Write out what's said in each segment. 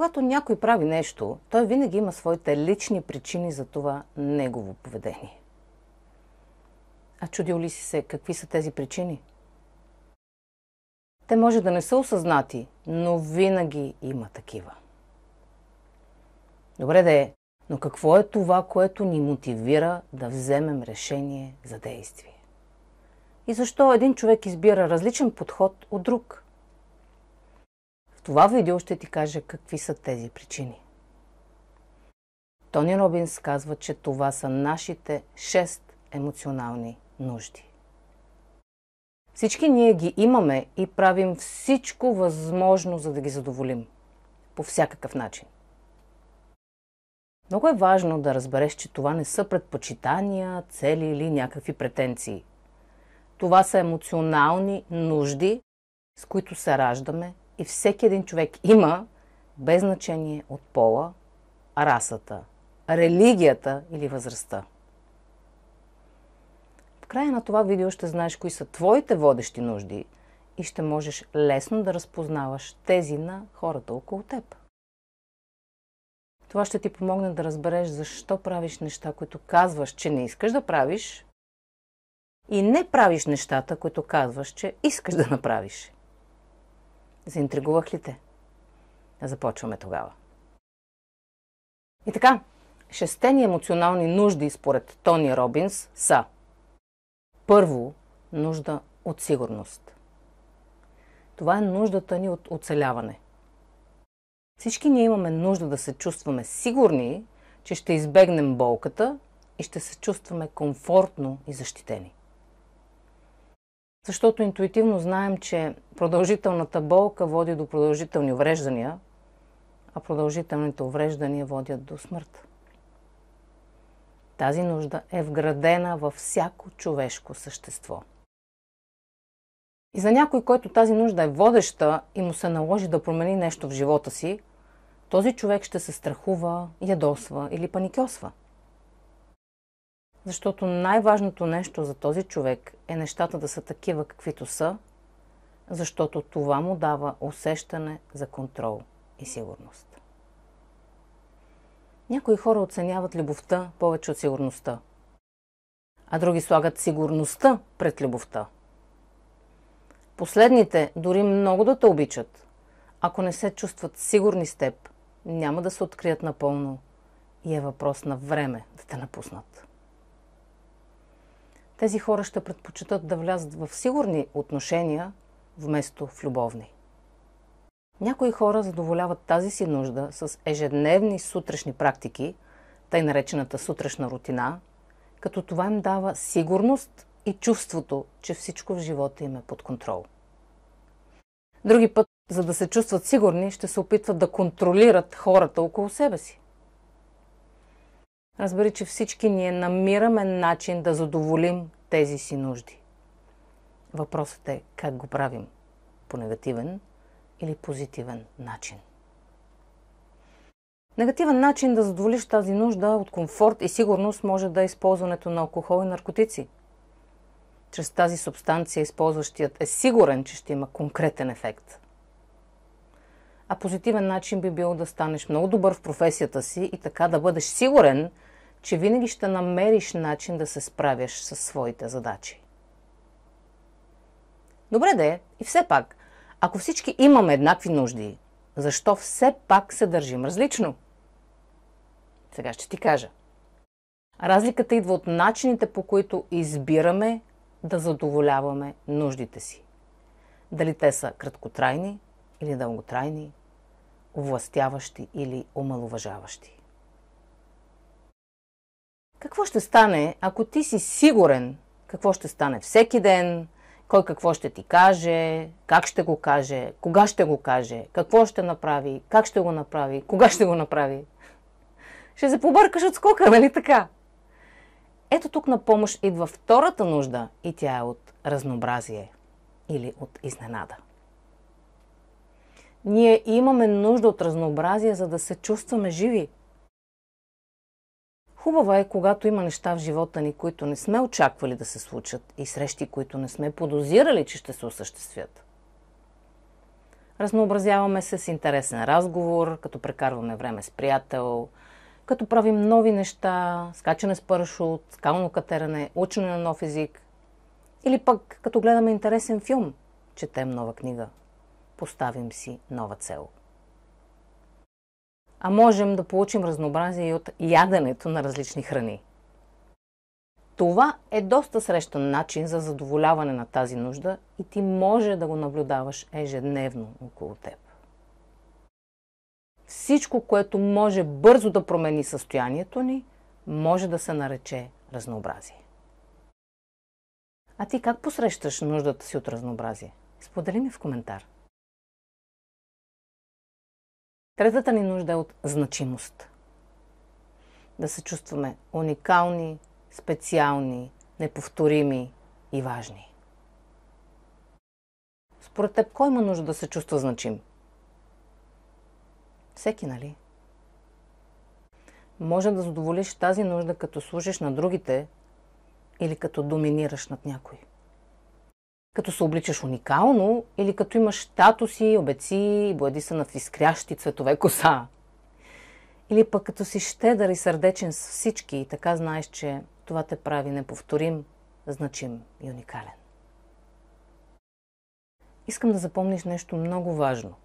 Когато някой прави нещо, той винаги има своите лични причини за това негово поведение. А чудил ли си се какви са тези причини? Те може да не са осъзнати, но винаги има такива. Добре да е, но какво е това, което ни мотивира да вземем решение за действие? И защо един човек избира различен подход от друг? В това видео ще ти кажа какви са тези причини. Тони Робинс казва, че това са нашите 6 емоционални нужди. Всички ние ги имаме и правим всичко възможно, за да ги задоволим. По всякакъв начин. Много е важно да разбереш, че това не са предпочитания, цели или някакви претенции. Това са емоционални нужди, с които се раждаме и всеки един човек има, без значение от пола, расата, религията или възрастта. В края на това видео ще знаеш кои са твоите водещи нужди и ще можеш лесно да разпознаваш тези на хората около теб. Това ще ти помогне да разбереш защо правиш неща, които казваш, че не искаш да правиш, и не правиш нещата, които казваш, че искаш да направиш. Заинтригувах ли те? Започваме тогава. И така, 6 ни емоционални нужди според Тони Робинс са: първо, нужда от сигурност. Това е нуждата ни от оцеляване. Всички ние имаме нужда да се чувстваме сигурни, че ще избегнем болката и ще се чувстваме комфортно и защитени. Защото интуитивно знаем, че продължителната болка води до продължителни увреждания, а продължителните увреждания водят до смърт. Тази нужда е вградена във всяко човешко същество. И за някой, който тази нужда е водеща и му се наложи да промени нещо в живота си, този човек ще се страхува, ядосва или паникьосва. Защото най-важното нещо за този човек е нещата да са такива каквито са, защото това му дава усещане за контрол и сигурност. Някои хора оценяват любовта повече от сигурността, а други слагат сигурността пред любовта. Последните, дори много да те обичат, ако не се чувстват сигурни с теб, няма да се открият напълно и е въпрос на време да те напуснат. Тези хора ще предпочитат да влязат в сигурни отношения, вместо в любовни. Някои хора задоволяват тази си нужда с ежедневни сутрешни практики, тъй наречената сутрешна рутина, като това им дава сигурност и чувството, че всичко в живота им е под контрол. Други път, за да се чувстват сигурни, ще се опитват да контролират хората около себе си. Разбери, че всички ние намираме начин да задоволим тези си нужди. Въпросът е как го правим – по негативен или позитивен начин. Негативен начин да задоволиш тази нужда от комфорт и сигурност може да е използването на алкохол и наркотици. Чрез тази субстанция използващият е сигурен, че ще има конкретен ефект. А позитивен начин би бил да станеш много добър в професията си и така да бъдеш сигурен, че винаги ще намериш начин да се справяш със своите задачи. Добре да е, и все пак, ако всички имаме еднакви нужди, защо все пак се държим различно? Сега ще ти кажа. Разликата идва от начините, по които избираме да задоволяваме нуждите си. Дали те са краткотрайни или дълготрайни, овластяващи или омаловажаващи. Какво ще стане, ако ти си сигурен какво ще стане всеки ден, кой какво ще ти каже, как ще го каже, кога ще го каже, какво ще направи, как ще го направи, кога ще го направи? Ще се побъркаш от скока, нали така? Ето тук на помощ идва втората нужда и тя е от разнообразие или от изненада. Ние имаме нужда от разнообразие, за да се чувстваме живи. Хубаво е, когато има неща в живота ни, които не сме очаквали да се случат и срещи, които не сме подозирали, че ще се осъществят. Разнообразяваме се с интересен разговор, като прекарваме време с приятел, като правим нови неща, скачане с парашут, скално катерене, учене на нов език. Или пък като гледаме интересен филм, четем нова книга, поставим си нова цел. А можем да получим разнообразие и от яденето на различни храни. Това е доста срещан начин за задоволяване на тази нужда и ти може да го наблюдаваш ежедневно около теб. Всичко, което може бързо да промени състоянието ни, може да се нарече разнообразие. А ти как посрещаш нуждата си от разнообразие? Сподели ми в коментар. Третата ни нужда е от значимост. Да се чувстваме уникални, специални, неповторими и важни. Според теб, кой има нужда да се чувства значим? Всеки, нали? Може да задоволиш тази нужда, като служиш на другите или като доминираш над някой. Като се обличаш уникално или като имаш статуси, обеци и боядисана в изкрящи цветове коса. Или пък като си щедър и сърдечен с всички и така знаеш, че това те прави неповторим, значим и уникален. Искам да запомниш нещо много важно.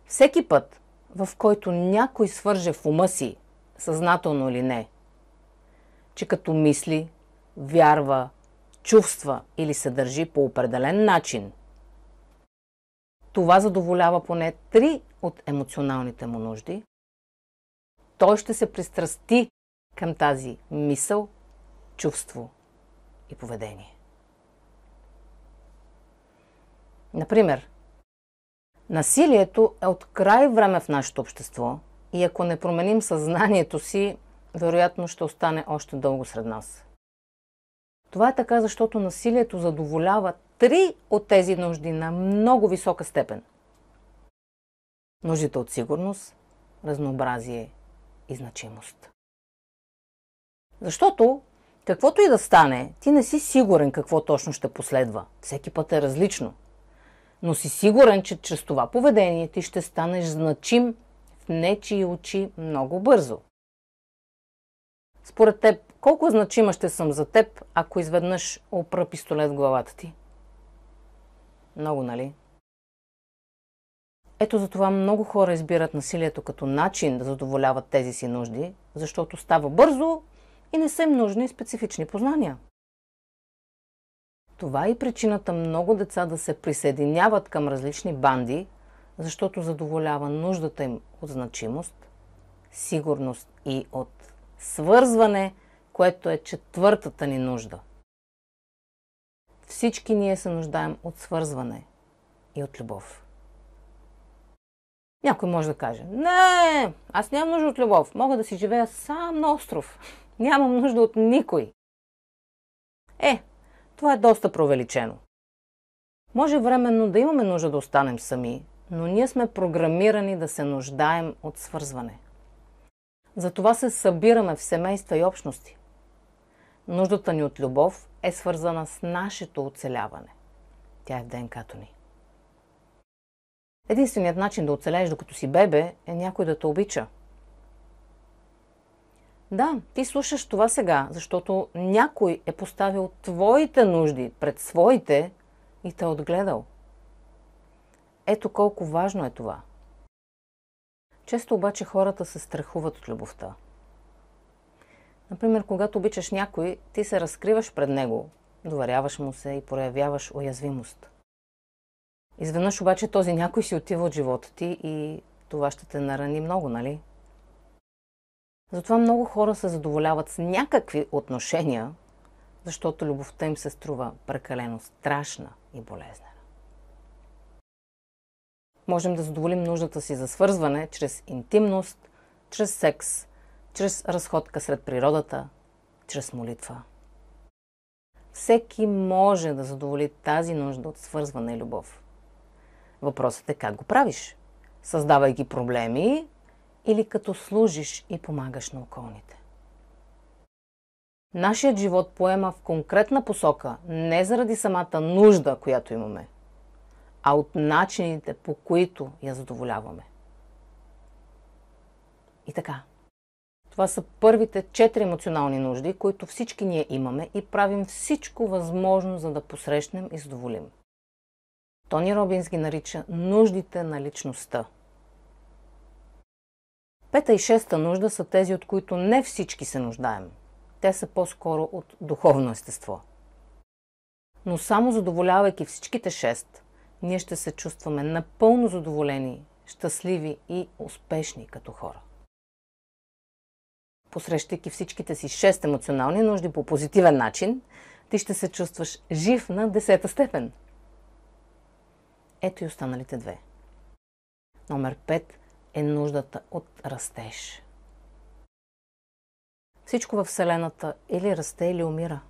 Всеки път, в който някой свърже в ума си, съзнателно или не, че като мисли, вярва, чувства или се държи по определен начин, това задоволява поне 3 от емоционалните му нужди, той ще се пристрасти към тази мисъл, чувство и поведение. Например, насилието е от край време в нашето общество и ако не променим съзнанието си, вероятно ще остане още дълго сред нас. Това е така, защото насилието задоволява 3 от тези нужди на много висока степен. Нуждите от сигурност, разнообразие и значимост. Защото, каквото и да стане, ти не си сигурен какво точно ще последва. Всеки път е различно. Но си сигурен, че чрез това поведение ти ще станеш значим в нечии очи много бързо. Според теб, колко значима ще съм за теб, ако изведнъж опра пистолет в главата ти? Много, нали? Ето затова много хора избират насилието като начин да задоволяват тези си нужди, защото става бързо и не са им нужни специфични познания. Това е и причината много деца да се присъединяват към различни банди, защото задоволява нуждата им от значимост, сигурност и от свързване, което е 4-та ни нужда. Всички ние се нуждаем от свързване и от любов. Някой може да каже: не, аз нямам нужда от любов, мога да си живея сам на остров. Нямам нужда от никой. Това е доста преувеличено. Може временно да имаме нужда да останем сами, но ние сме програмирани да се нуждаем от свързване. Затова се събираме в семейства и общности. Нуждата ни от любов е свързана с нашето оцеляване. Тя е в ДНК-то ни. Единственият начин да оцелееш докато си бебе е някой да те обича. Да, ти слушаш това сега, защото някой е поставил твоите нужди пред своите и те е отгледал. Ето колко важно е това. Често обаче хората се страхуват от любовта. Например, когато обичаш някой, ти се разкриваш пред него, доверяваш му се и проявяваш уязвимост. Изведнъж обаче този някой си отива от живота ти и това ще те нарани много, нали? Затова много хора се задоволяват с някакви отношения, защото любовта им се струва прекалено страшна и болезнена. Можем да задоволим нуждата си за свързване чрез интимност, чрез секс, чрез разходка сред природата, чрез молитва. Всеки може да задоволи тази нужда от свързване и любов. Въпросът е как го правиш? Създавайки проблеми или като служиш и помагаш на околните? Нашият живот поема в конкретна посока не заради самата нужда, която имаме, а от начините, по които я задоволяваме. И така. Това са първите 4 емоционални нужди, които всички ние имаме и правим всичко възможно, за да посрещнем и задоволим. Тони Робинс ги нарича нуждите на личността. 5 и 6 нужда са тези, от които не всички се нуждаем. Те са по-скоро от духовно естество. Но само задоволявайки всичките 6, ние ще се чувстваме напълно задоволени, щастливи и успешни като хора. Посрещайки всичките си 6 емоционални нужди по позитивен начин, ти ще се чувстваш жив на 10-та степен. Ето и останалите 2. Номер 5 е нуждата от растеж. Всичко във Вселената или расте, или умира.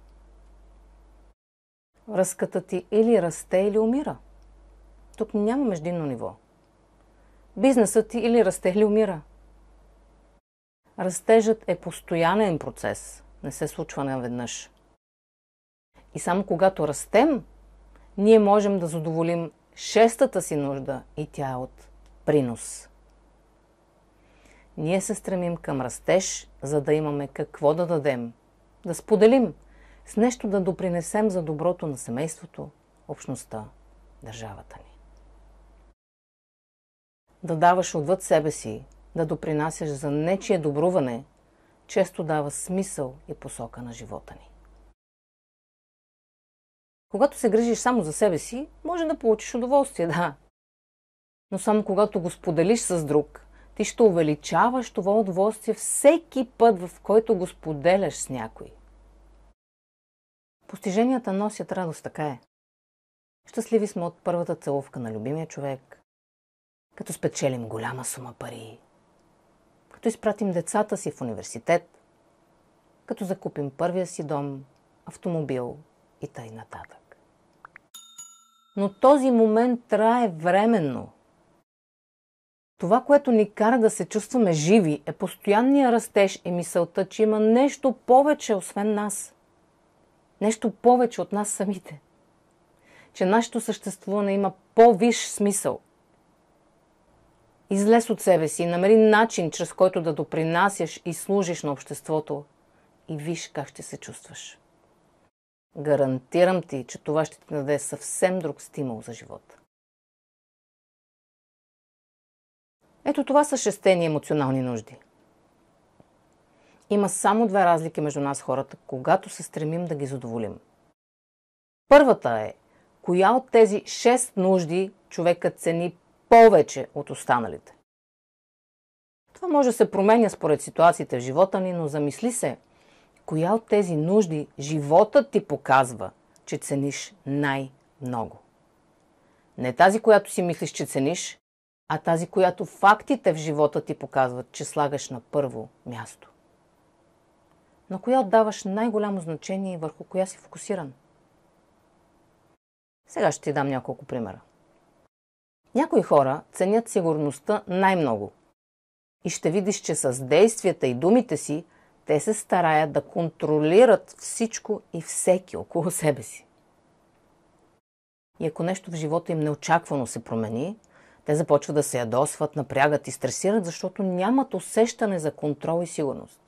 Връзката ти или расте, или умира. Тук няма междинно ниво. Бизнесът ти или расте, или умира. Растежът е постоянен процес, не се случва наведнъж. И само когато растем, ние можем да задоволим 6-та си нужда и тя е от принос. Ние се стремим към растеж, за да имаме какво да дадем, да споделим, с нещо да допринесем за доброто на семейството, общността, държавата ни. Да даваш отвъд себе си, да допринасяш за нечие добруване, често дава смисъл и посока на живота ни. Когато се грижиш само за себе си, може да получиш удоволствие, да. Но само когато го споделиш с друг, ти ще увеличаваш това удоволствие всеки път, в който го споделяш с някой. Постиженията носят радост, така е. Щастливи сме от първата целувка на любимия човек, като спечелим голяма сума пари, като изпратим децата си в университет, като закупим първия си дом, автомобил и тъй нататък. Но този момент трае временно. Това, което ни кара да се чувстваме живи, е постоянния растеж и мисълта, че има нещо повече освен нас. Нещо повече от нас самите. Че нашето съществуване има по-висш смисъл. Излез от себе си, намери начин, чрез който да допринасяш и служиш на обществото и виж как ще се чувстваш. Гарантирам ти, че това ще ти даде съвсем друг стимул за живота. Ето това са 6 емоционални нужди. Има само 2 разлики между нас хората, когато се стремим да ги задоволим. Първата е, коя от тези 6 нужди човекът цени повече от останалите. Това може да се променя според ситуациите в живота ни, но замисли се, коя от тези нужди животът ти показва, че цениш най-много. Не тази, която си мислиш, че цениш, а тази, която фактите в живота ти показват, че слагаш на първо място. На коя отдаваш най-голямо значение и върху коя си фокусиран? Сега ще ти дам няколко примера. Някои хора ценят сигурността най-много. И ще видиш, че с действията и думите си те се стараят да контролират всичко и всеки около себе си. И ако нещо в живота им неочаквано се промени, те започват да се ядосват, напрягат и стресират, защото нямат усещане за контрол и сигурност.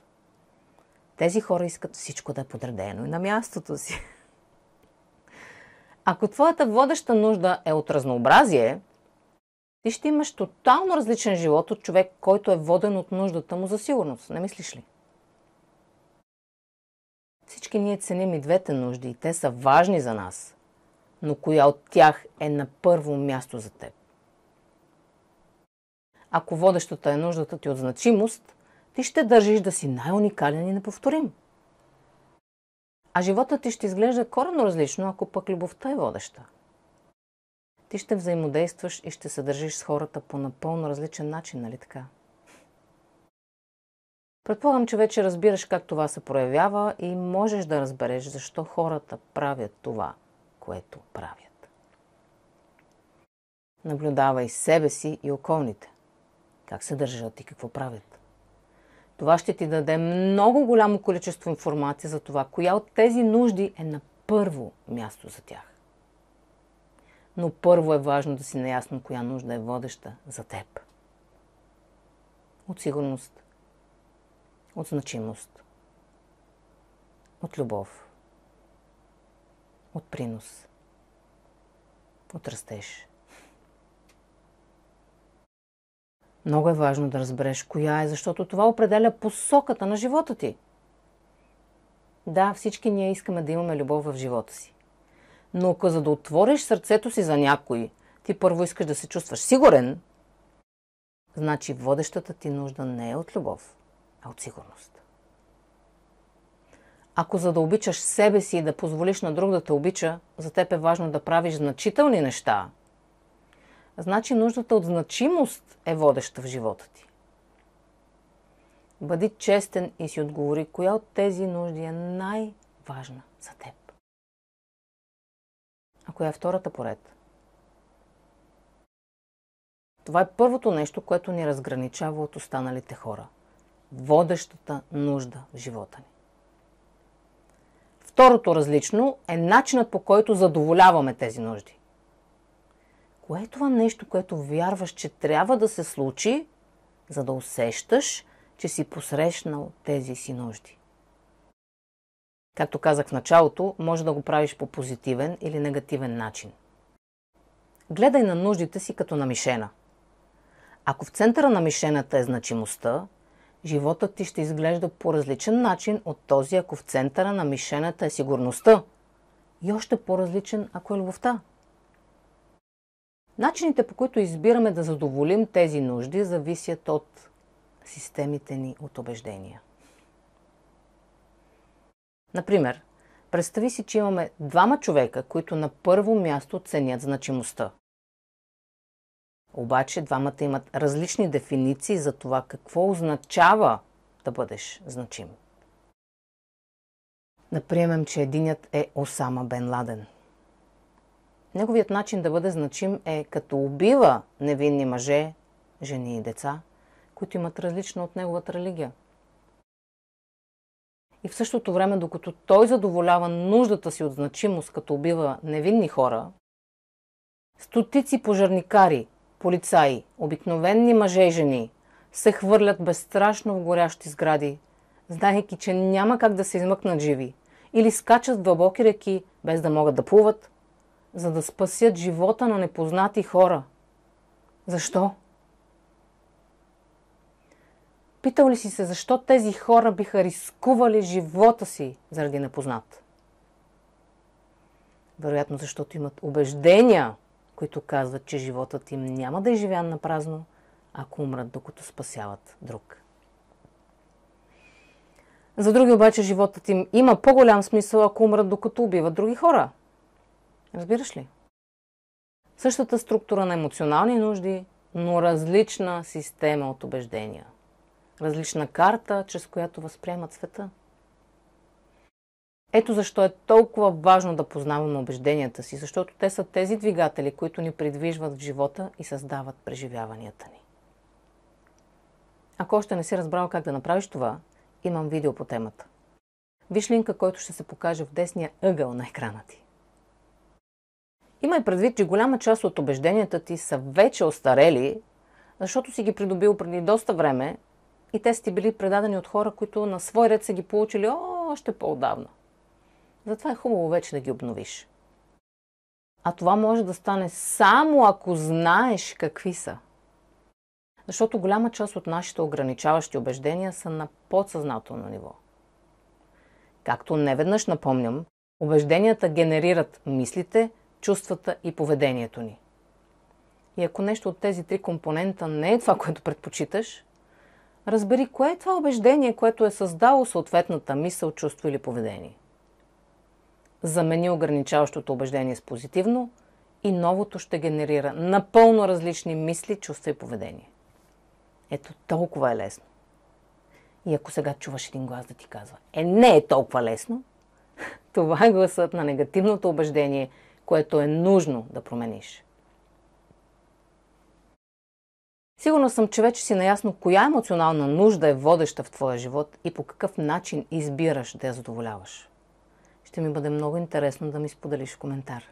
Тези хора искат всичко да е подредено и на мястото си. Ако твоята водеща нужда е от разнообразие, ти ще имаш тотално различен живот от човек, който е воден от нуждата му за сигурност. Не мислиш ли? Всички ние ценим и 2 нужди и те са важни за нас. Но коя от тях е на първо място за теб? Ако водещата е нуждата ти от значимост, ти ще държиш да си най-уникален и неповторим. А животът ти ще изглежда коренно различно, ако пък любовта е водеща. Ти ще взаимодействаш и ще се държиш с хората по напълно различен начин, нали така? Предполагам, че вече разбираш как това се проявява и можеш да разбереш защо хората правят това, което правят. Наблюдавай себе си и околните. Как се държат и какво правят. Това ще ти даде много голямо количество информация за това, коя от тези нужди е на първо място за тях. Но първо е важно да си наясно коя нужда е водеща за теб. От сигурност, от значимост, от любов, от принос, от растеж. Много е важно да разбереш коя е, защото това определя посоката на живота ти. Да, всички ние искаме да имаме любов в живота си. Но ако за да отвориш сърцето си за някой, ти първо искаш да се чувстваш сигурен, значи водещата ти нужда не е от любов, а от сигурност. Ако за да обичаш себе си и да позволиш на друг да те обича, за теб е важно да правиш значителни неща, значи нуждата от значимост е водеща в живота ти. Бъди честен и си отговори коя от тези нужди е най-важна за теб. А коя е втората поред? Това е първото нещо, което ни разграничава от останалите хора. Водещата нужда в живота ни. Второто различно е начинът, по който задоволяваме тези нужди. Кое е това нещо, което вярваш, че трябва да се случи, за да усещаш, че си посрещнал тези си нужди? Както казах в началото, може да го правиш по позитивен или негативен начин. Гледай на нуждите си като на мишена. Ако в центъра на мишената е значимостта, животът ти ще изглежда по различен начин от този, ако в центъра на мишената е сигурността. И още по-различен, ако е любовта. Начините, по които избираме да задоволим тези нужди, зависят от системите ни от убеждения. Например, представи си, че имаме двама човека, които на първо място ценят значимостта. Обаче двамата имат различни дефиниции за това какво означава да бъдеш значим. Да приемем, че единият е Осама Бен Ладен. Неговият начин да бъде значим е като убива невинни мъже, жени и деца, които имат различна от неговата религия. И в същото време, докато той задоволява нуждата си от значимост, като убива невинни хора, стотици пожарникари, полицаи, обикновени мъже и жени се хвърлят безстрашно в горящи сгради, знаейки, че няма как да се измъкнат живи, или скачат в дълбоки реки, без да могат да плуват, за да спасят живота на непознати хора. Защо? Питал ли си се, защо тези хора биха рискували живота си заради непознат? Вероятно, защото имат убеждения, които казват, че животът им няма да е живян на празно, ако умрат, докато спасяват друг. За други обаче животът им има по-голям смисъл, ако умрат, докато убиват други хора. Разбираш ли? Същата структура на емоционални нужди, но различна система от убеждения. Различна карта, чрез която възприемат света. Ето защо е толкова важно да познаваме убежденията си, защото те са тези двигатели, които ни придвижват в живота и създават преживяванията ни. Ако още не си разбрал как да направиш това, имам видео по темата. Виж линка, който ще се покаже в десния ъгъл на екрана ти. Имай предвид, че голяма част от убежденията ти са вече остарели, защото си ги придобил преди доста време и те са ти били предадени от хора, които на свой ред са ги получили още по-отдавна. Затова е хубаво вече да ги обновиш. А това може да стане само ако знаеш какви са. Защото голяма част от нашите ограничаващи убеждения са на подсъзнателно ниво. Както неведнъж напомням, убежденията генерират мислите, чувствата и поведението ни. И ако нещо от тези три компонента не е това, което предпочиташ, разбери кое е това убеждение, което е създало съответната мисъл, чувство или поведение. Замени ограничаващото убеждение с позитивно и новото ще генерира напълно различни мисли, чувства и поведение. Ето толкова е лесно. И ако сега чуваш един глас да ти казва, не е толкова лесно, това е гласът на негативното убеждение, което е нужно да промениш. Сигурна съм, че вече си наясно коя емоционална нужда е водеща в твоя живот и по какъв начин избираш да я задоволяваш. Ще ми бъде много интересно да ми споделиш в коментар.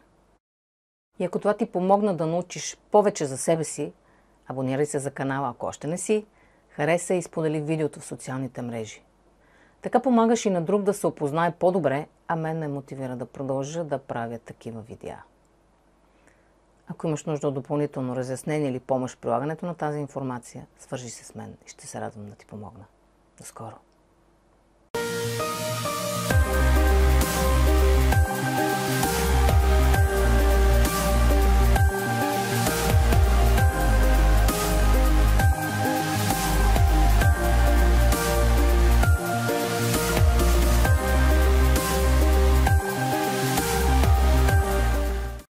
И ако това ти помогна да научиш повече за себе си, абонирай се за канала, ако още не си, харесай и сподели видеото в социалните мрежи. Така помагаш и на друг да се опознае по-добре, а мен ме мотивира да продължа да правя такива видеа. Ако имаш нужда от допълнително разяснение или помощ в прилагането на тази информация, свържи се с мен и ще се радвам да ти помогна. До скоро!